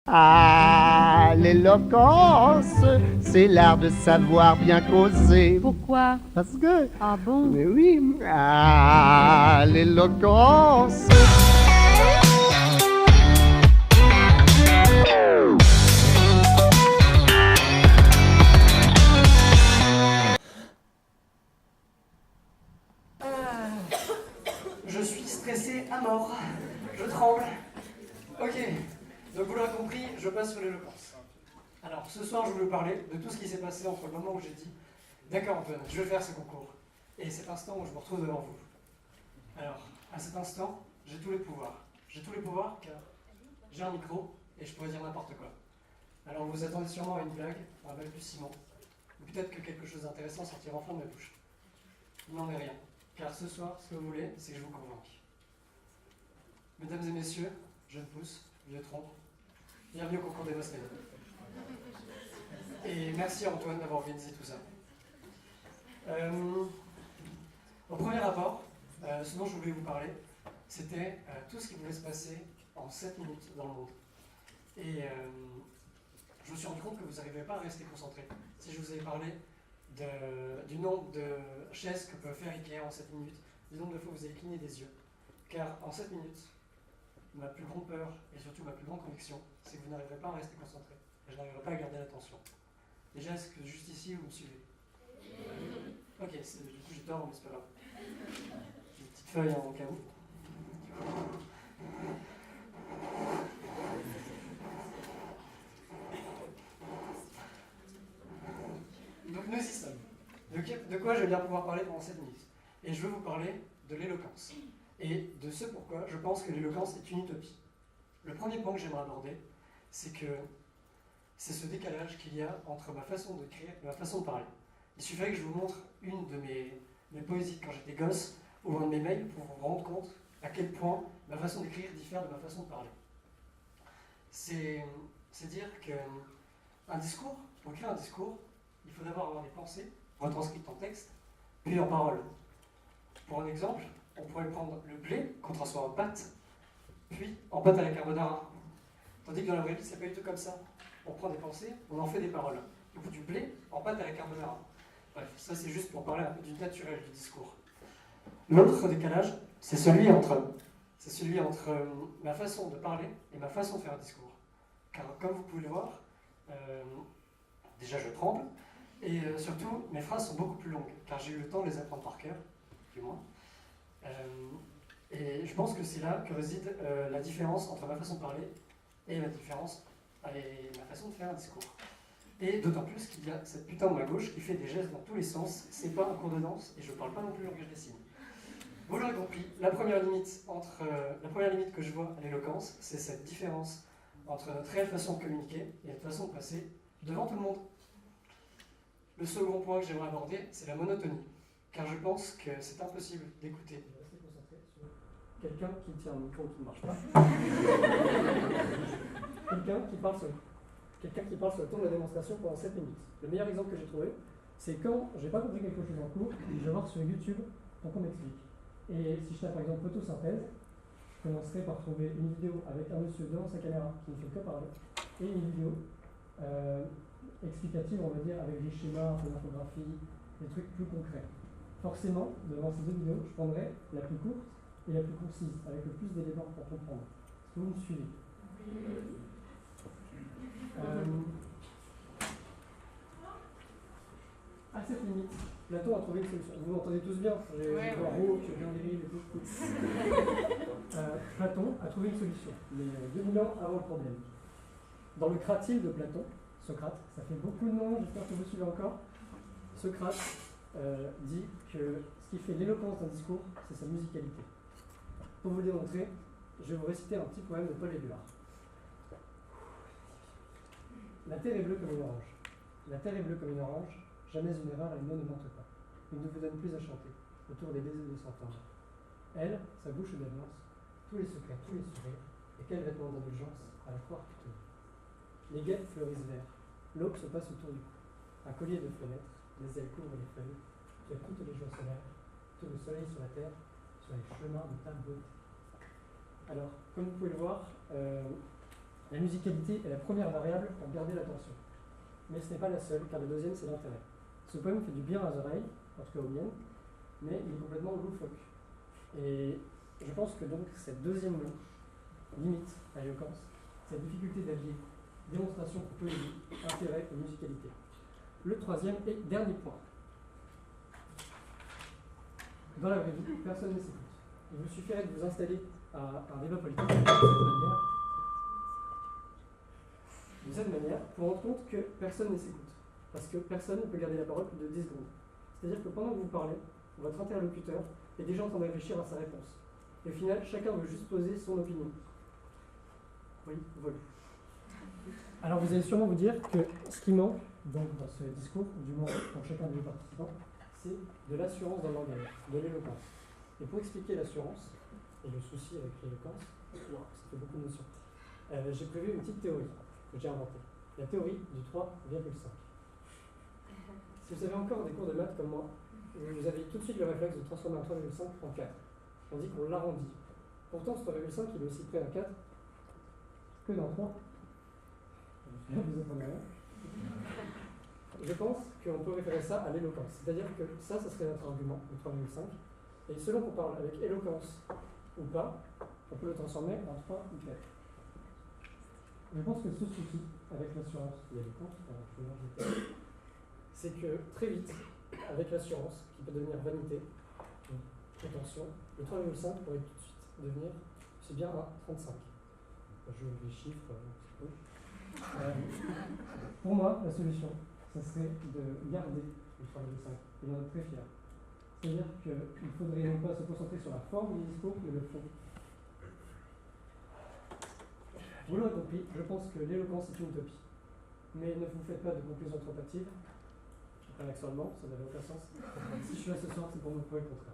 Ah, l'éloquence, c'est l'art de savoir bien causer. Pourquoi? Parce que, Ah bon? mais oui, ah, l'éloquence. Je suis stressé à mort. Je tremble. Ok, donc vous l'aurez compris, je passe sur l'éloquence. Alors, ce soir, je vais vous parler de tout ce qui s'est passé entre le moment où j'ai dit « D'accord Antoine, je vais faire ce concours » et cet instant où je me retrouve devant vous. Alors, à cet instant, j'ai tous les pouvoirs. J'ai tous les pouvoirs car j'ai un micro et je pourrais dire n'importe quoi. Alors, vous attendez sûrement à une blague, à un balbutiement, ou peut-être que quelque chose d'intéressant sortira enfin de ma bouche. Il n'en est rien, car ce soir, ce que vous voulez, c'est que je vous convainque. Mesdames et messieurs, jeunes pousses, vieux troncs, bienvenue au concours des Moscades. Et merci à Antoine d'avoir organisé tout ça. Au premier rapport, ce dont je voulais vous parler, c'était tout ce qui pouvait se passer en 7 minutes dans le monde. Et je me suis rendu compte que vous n'arrivez pas à rester concentré. Si je vous avais parlé du nombre de chaises que peut faire Ikea en 7 minutes, du nombre de fois que vous avez cligné des yeux. Car en 7 minutes, ma plus grande peur et surtout ma plus grande conviction, c'est que vous n'arriverez pas à rester concentré. Et je n'arriverai pas à garder l'attention. Déjà, est-ce que juste ici, vous me suivez? Ok, du coup j'ai tort, mais c'est pas grave. J'ai une petite feuille en cas où. Donc nous y sommes. De quoi je vais bien pouvoir parler pendant 7 minutes? Et je veux vous parler de l'éloquence. Et de ce pourquoi je pense que l'éloquence est une utopie. Le premier point que j'aimerais aborder, c'est ce décalage qu'il y a entre ma façon d'écrire et ma façon de parler. Il suffirait que je vous montre une de mes poésies quand j'étais gosse, ou un de mes mails, pour vous rendre compte à quel point ma façon d'écrire diffère de ma façon de parler. C'est dire qu'un discours, pour écrire un discours, il faut d'abord avoir des pensées, retranscrites en texte, puis en parole. Pour un exemple, on pourrait prendre le blé qu'on transforme en pâte, puis en pâte à la carbonara. Tandis que dans la vraie vie, c'est pas du tout comme ça. On prend des pensées, on en fait des paroles. Du coup, du blé en pâte à la carbonara. Bref, ça c'est juste pour parler un peu du naturel du discours. L'autre décalage, c'est celui entre ma façon de parler et ma façon de faire un discours. Car comme vous pouvez le voir, déjà je tremble, et surtout mes phrases sont beaucoup plus longues, car j'ai eu le temps de les apprendre par cœur, du moins. Et je pense que c'est là que réside la différence entre ma façon de parler et ma façon de faire un discours. Et d'autant plus qu'il y a cette putain de main gauche qui fait des gestes dans tous les sens. C'est pas un cours de danse et je parle pas non plus le langage des signes. Vous l'aurez compris, la première limite que je vois à l'éloquence, c'est cette différence entre notre réelle façon de communiquer et notre façon de passer devant tout le monde. Le second point que j'aimerais aborder, c'est la monotonie. Car je pense que c'est impossible d'écouter et de rester concentré sur quelqu'un qui tient un micro qui ne marche pas. Quelqu'un qui parle sur le ton de la démonstration pendant 7 minutes. Le meilleur exemple que j'ai trouvé, c'est quand j'ai pas compris quelque chose en cours, je vais voir sur YouTube pour qu'on m'explique. Et si je tape par exemple photosynthèse, je commencerai par trouver une vidéo avec un monsieur devant sa caméra qui ne fait que parler, et une vidéo explicative, on va dire, avec des schémas, un peu d'infographie, des trucs plus concrets. Forcément, devant ces deux vidéos, je prendrai la plus courte et la plus concise, avec le plus d'éléments pour comprendre. Est-ce que vous me suivez? À cette limite, Platon a trouvé une solution. Vous m'entendez tous bien? J'ai voix rauque, j'ai bien les et tout. Platon a trouvé une solution, mais 2000 ans avant le problème. Dans le Cratyle de Platon, Socrate, ça fait beaucoup de noms, j'espère que vous suivez encore. Socrate dit que ce qui fait l'éloquence d'un discours, c'est sa musicalité. Pour vous le démontrer, je vais vous réciter un petit poème de Paul Éluard. La terre est bleue comme une orange. La terre est bleue comme une orange. Jamais une erreur, les mots ne mentent pas. Il ne vous donne plus à chanter, autour des baisers de s'entendre. Elle, sa bouche d'avance, tous les secrets, tous les sourires, et quel vêtement d'indulgence à la croire plutôt. Les guêpes fleurissent vert, l'aube se passe autour du cou. Un collier de fenêtres, les ailes couvrent les feuilles, tu as toutes les joies solaires, tout le soleil sur la terre, sur les chemins de ta beauté. Alors, comme vous pouvez le voir, La musicalité est la première variable pour garder l'attention. Mais ce n'est pas la seule, car la deuxième, c'est l'intérêt. Ce poème fait du bien aux oreilles, en tout cas aux miennes, mais il est complètement loufoque. Et je pense que donc cette deuxième limite à l'éloquence, cette difficulté d'allier démonstration pour poésie, intérêt et musicalité. Le troisième et dernier point. Dans la vraie vie, personne ne s'écoute. Il vous suffirait de vous installer à un débat politique de cette manière pour rendre compte que personne ne s'écoute. Parce que personne ne peut garder la parole plus de 10 secondes. C'est-à-dire que pendant que vous parlez, votre interlocuteur est déjà en train de réfléchir à sa réponse. Et au final, chacun veut juste poser son opinion. Oui, voilà. Alors vous allez sûrement vous dire que ce qui manque donc, dans ce discours, du moins pour chacun de vos participants, c'est de l'assurance dans le langage, de l'éloquence. Et pour expliquer l'assurance, et le souci avec l'éloquence, wow, ça fait beaucoup de notions, j'ai prévu une petite théorie que j'ai inventée. La théorie du 3,5. Si vous avez encore des cours de maths comme moi, vous avez tout de suite le réflexe de transformer un 3,5 en 4. On dit qu'on l'arrondit. Pourtant, ce 3,5 il est aussi près à 4 que dans 3. Vous entendez rien. Je pense qu'on peut référer ça à l'éloquence. C'est-à-dire que ça serait notre argument, le 3,5. Et selon qu'on parle avec éloquence ou pas, on peut le transformer en 3 ou 4. Je pense que ce souci avec l'assurance et l'éloquence, c'est que très vite, avec l'assurance, qui peut devenir vanité, attention, le 3,5 pourrait tout de suite devenir, c'est bien un 35. Je les chiffres un petit peu. Pour moi, la solution, ce serait de garder le 3,5 et d'en être très fier. C'est-à-dire qu'il faudrait non pas se concentrer sur la forme du discours, mais le fond. Vous l'aurez compris, je pense que l'éloquence est une utopie. Mais ne vous faites pas de conclusions trop hâtives. Après l'accent allemand, ça n'avait aucun sens. Si je suis là ce soir, c'est pour me prouver le contraire.